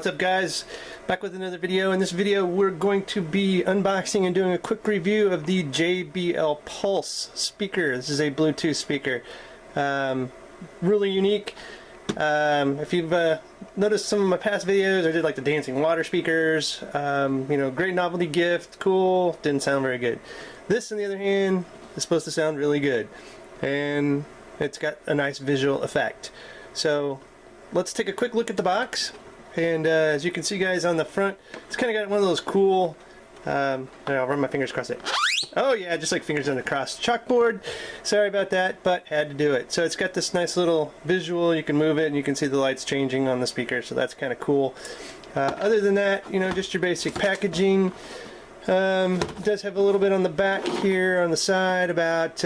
up, guys? Back with another video. In this video we're going to be unboxing and doing a quick review of the JBL Pulse speaker. This is a Bluetooth speaker. Really unique. If you've noticed some of my past videos, I did like the dancing water speakers. You know, great novelty gift, cool, didn't sound very good. This, on the other hand, is supposed to sound really good, and it's got a nice visual effect. So let's take a quick look at the box. And as you can see, guys, on the front, it's kind of got one of those cool, I'll run my fingers across it. Oh yeah, just like fingers on a crossed chalkboard. Sorry about that, but had to do it. So it's got this nice little visual. You can move it and you can see the lights changing on the speaker, so that's kind of cool. Other than that, you know, just your basic packaging. It does have a little bit on the back here on the side about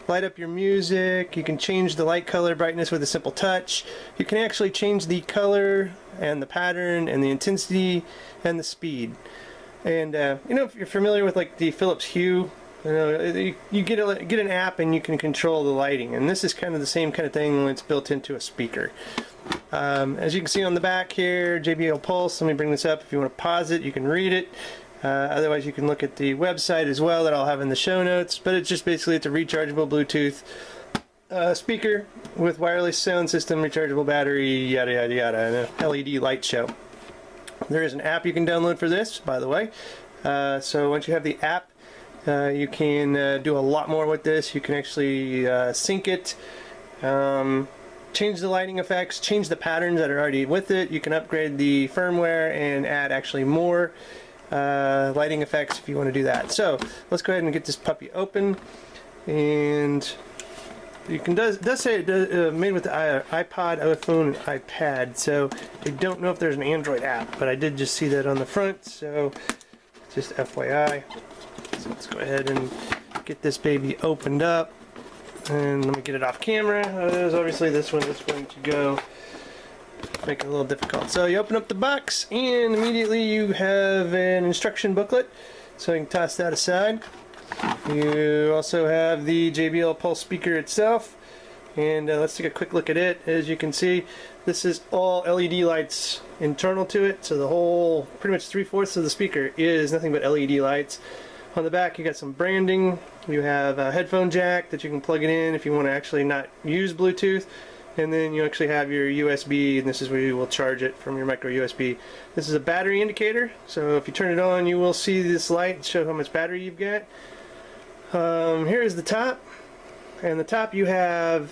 light up your music. You can change the light color brightness with a simple touch. You can actually change the color and the pattern and the intensity and the speed. And you know, if you're familiar with like the Philips Hue, you know, you get an app and you can control the lighting, and this is kind of the same kind of thing when it's built into a speaker. As you can see on the back here, JBL Pulse. Let me bring this up. If you want to pause it, you can read it. Otherwise, you can look at the website as well that I'll have in the show notes. But it's just basically, it's a rechargeable Bluetooth speaker with wireless sound system, rechargeable battery, yada yada yada, and a LED light show. There is an app you can download for this, by the way. So once you have the app, you can do a lot more with this. You can actually sync it, change the lighting effects, change the patterns that are already with it. You can upgrade the firmware and add actually more lighting effects if you want to do that. So let's go ahead and get this puppy open. And you can does say it made with the iPod, iPhone, and iPad. So I don't know if there's an Android app, but I did just see that on the front. So just FYI. So let's go ahead and get this baby opened up. And let me get it off camera. Obviously this one is going to go, make it a little difficult. So you open up the box and immediately you have an instruction booklet. So you can toss that aside. You also have the JBL Pulse speaker itself, and let's take a quick look at it. As you can see, this is all LED lights internal to it, so the whole, pretty much 3/4 of the speaker is nothing but LED lights. On the back you got some branding. You have a headphone jack that you can plug it in if you want to actually not use Bluetooth, and then you actually have your USB, and this is where you will charge it from your micro USB. This is a battery indicator, so if you turn it on you will see this light show how much battery you've got. Here is the top, and the top you have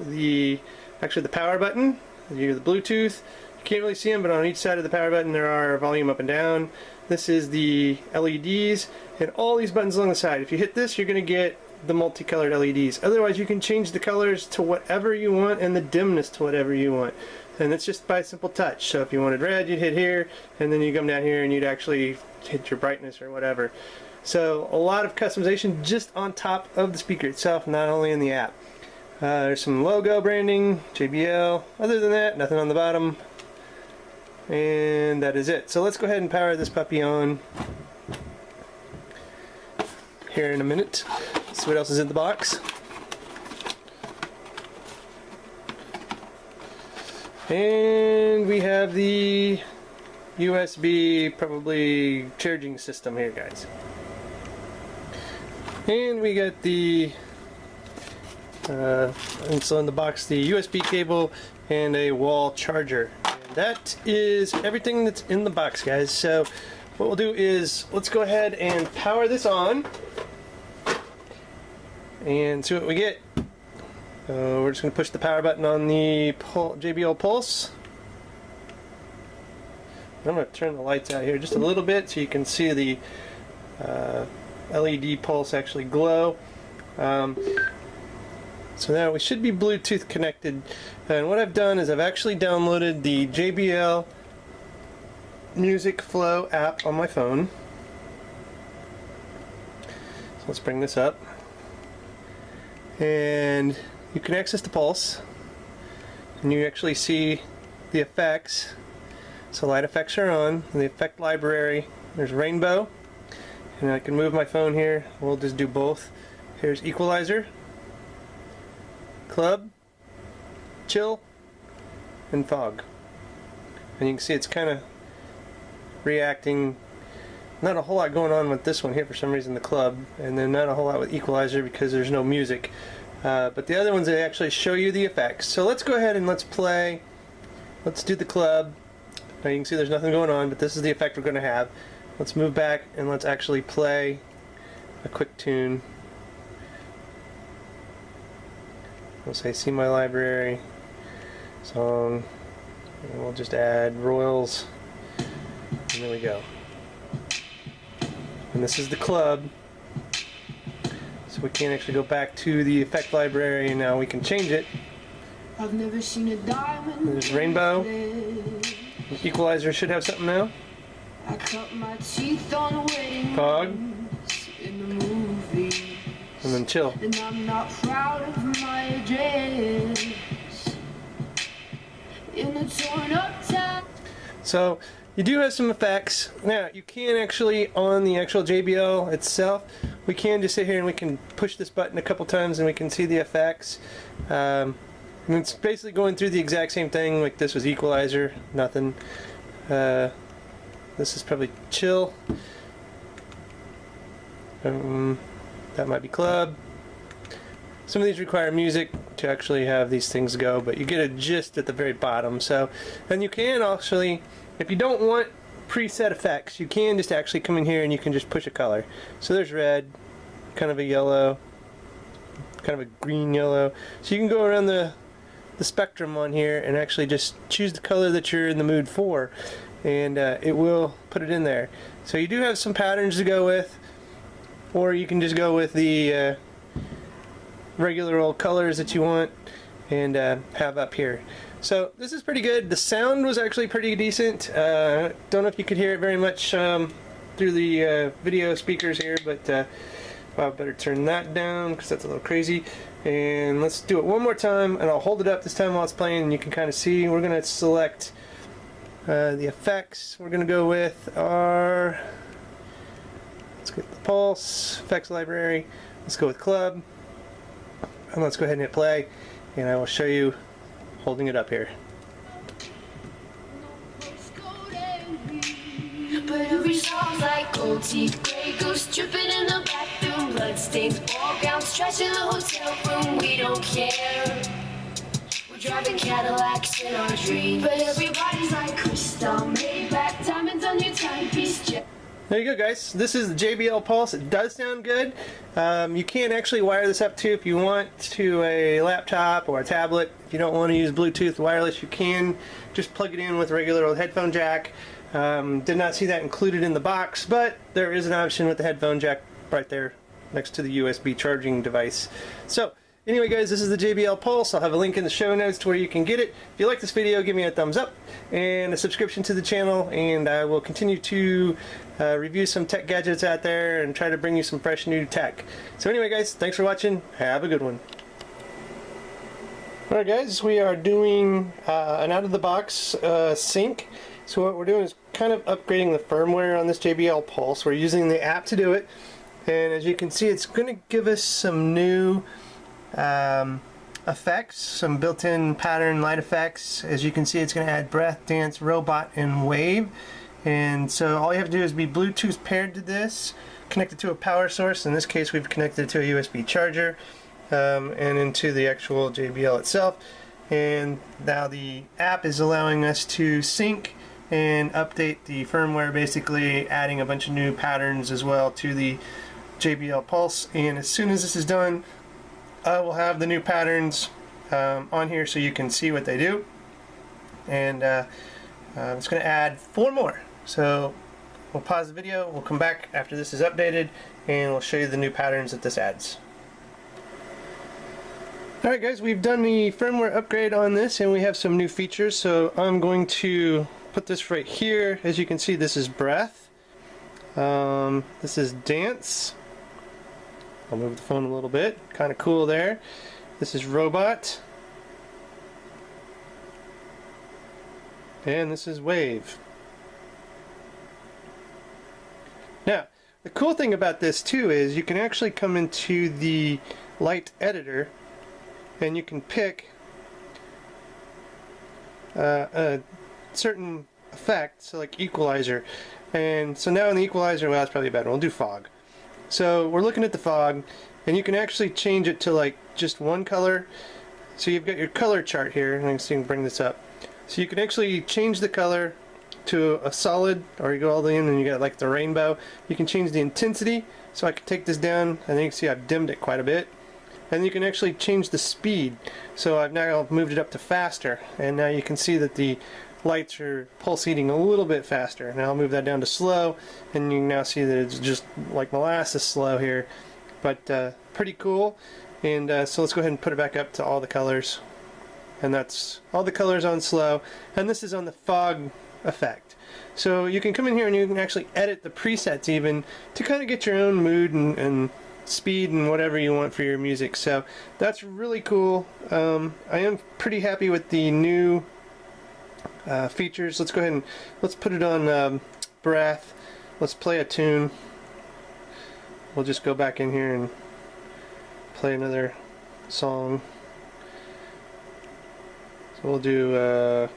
the power button, the Bluetooth. You can't really see them, but on each side of the power button there are volume up and down. This is the LEDs, and all these buttons along the side. If you hit this, you're going to get the multicolored LEDs. Otherwise, you can change the colors to whatever you want and the dimness to whatever you want. And it's just by a simple touch. So if you wanted red, you'd hit here, and then you come down here and you'd actually hit your brightness or whatever. So a lot of customization just on top of the speaker itself, not only in the app. There's some logo branding, JBL. Other than that, nothing on the bottom. And that is it. So let's go ahead and power this puppy on here in a minute. See what else is in the box. And we have the USB probably charging system here, guys. And we got the and so in the box the USB cable and a wall charger. And that is everything that's in the box, guys. So what we'll do is let's go ahead and power this on and see what we get. We're just going to push the power button on the JBL Pulse. I'm going to turn the lights out here just a little bit so you can see the LED pulse actually glow. So now we should be Bluetooth connected, and what I've done is I've actually downloaded the JBL Music Flow app on my phone. So let's bring this up, and you can access the pulse, and you actually see the effects. So light effects are on, the effect library, there's rainbow, and I can move my phone here. We'll just do both. Here's equalizer, club, chill, and fog. and you can see it's kind of reacting. Not a whole lot going on with this one here for some reason, the club, and then not a whole lot with equalizer because there's no music. But the other ones, they actually show you the effects. So let's go ahead and let's play. Let's do the club. Now you can see there's nothing going on, but this is the effect we're going to have. Let's move back and let's actually play a quick tune. We'll say see my library song, and we'll just add royals, and there we go. And this is the club, so we can actually go back to the effect library, and now we can change it. I've never seen a diamond. There's rainbow. The equalizer should have something now. I cut my teeth on wedding Fog. in the movie. And then chill. And I'm not proud of my address in the torn up town. So you do have some effects. Now you can actually, on the actual JBL itself, we can just sit here and we can push this button a couple times and we can see the effects. And it's basically going through the exact same thing. Like this was equalizer, nothing. This is probably chill. That might be club. Some of these require music to actually have these things go, but you get a gist at the very bottom. So, and you can actually, if you don't want preset effects, you can just actually come in here and you can just push a color. So there's red, kind of a yellow, kind of a green yellow. So you can go around the spectrum on here and actually just choose the color that you're in the mood for, and it will put it in there. So you do have some patterns to go with, or you can just go with the regular old colors that you want and have up here. So this is pretty good. The sound was actually pretty decent. Don't know if you could hear it very much through the video speakers here, but I better turn that down because that's a little crazy. And let's do it one more time, and I'll hold it up this time while it's playing and you can kind of see. We're going to select the effects. We're going to go with our, let's get the Pulse effects library. Let's go with club, and let's go ahead and hit play, and I will show you holding it up here. But every song's like gold teeth, gray goose dripping in the bathroom, bloodstains, ball gowns, trash in the hotel room. We don't care. We're driving Cadillacs in our dreams. But everybody's like crystal, Maybach, diamonds on your timepiece. There you go, guys. This is the JBL Pulse. It does sound good. You can actually wire this up too if you want to a laptop or a tablet. If you don't want to use Bluetooth wireless, you can just plug it in with a regular old headphone jack. Did not see that included in the box, but there is an option with the headphone jack right there next to the USB charging device. So anyway, guys, this is the JBL Pulse. I'll have a link in the show notes to where you can get it. If you like this video, give me a thumbs up and a subscription to the channel, and I will continue to review some tech gadgets out there and try to bring you some fresh new tech. So anyway, guys, thanks for watching. Have a good one. Alright, guys, we are doing an out-of-the-box sync. So what we're doing is kind of upgrading the firmware on this JBL Pulse. We're using the app to do it, and as you can see, it's going to give us some new effects, some built-in pattern light effects. As you can see, it's going to add breath, dance, robot, and wave. And so all you have to do is be Bluetooth paired to this, connected to a power source. In this case, we've connected it to a USB charger and into the actual JBL itself. And now the app is allowing us to sync and update the firmware, basically adding a bunch of new patterns as well to the JBL Pulse. And as soon as this is done, I will have the new patterns on here so you can see what they do. And it's going to add 4 more. So we'll pause the video, we'll come back after this is updated, and we'll show you the new patterns that this adds. Alright, guys, we've done the firmware upgrade on this, and we have some new features. So I'm going to put this right here. As you can see, this is breath. This is dance. I'll move the phone a little bit. Kind of cool there. This is robot. And this is wave. Now, the cool thing about this too is you can actually come into the light editor and you can pick a certain effect, so like equalizer. And so now in the equalizer, well, that's probably a bad one. We'll do fog. So we're looking at the fog, and you can actually change it to like just one color. So you've got your color chart here, and I can see you can bring this up. So you can actually change the color to a solid, or you go all the way in and you got like the rainbow. You can change the intensity, so I can take this down, and you can see I've dimmed it quite a bit. And you can actually change the speed, so I've now moved it up to faster, and now you can see that the lights are pulsating a little bit faster. Now I'll move that down to slow, and you can now see that it's just like molasses slow here, but pretty cool. And so let's go ahead and put it back up to all the colors, and that's all the colors on slow, and this is on the fog effect. So you can come in here and you can actually edit the presets even to kind of get your own mood and speed and whatever you want for your music. So that's really cool. I am pretty happy with the new features. Let's go ahead and let's put it on breath. Let's play a tune. We'll just go back in here and play another song. So we'll do there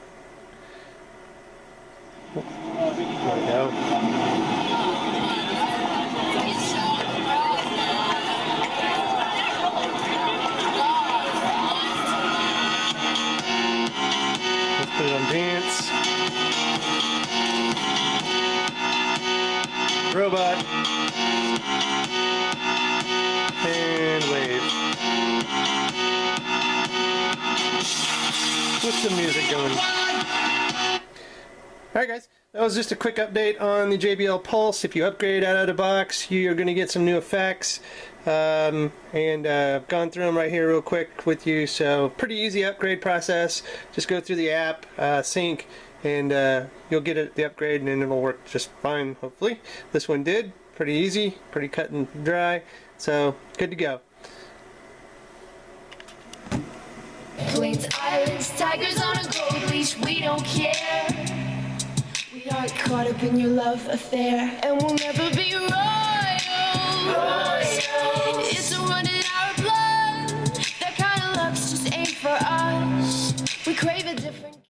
we go. Put it on dance. Robot. And wave. What's the music going? Alright guys, that was just a quick update on the JBL Pulse. If you upgrade out of the box, you're going to get some new effects. I've gone through them right here real quick with you, so pretty easy upgrade process. Just go through the app, sync, and you'll get the upgrade, and then it'll work just fine, hopefully. This one did. Pretty easy, pretty cut and dry, so good to go. Queens Islands, tigers on a gold leash, we don't care. We aren't caught up in your love affair, and we'll never be royal.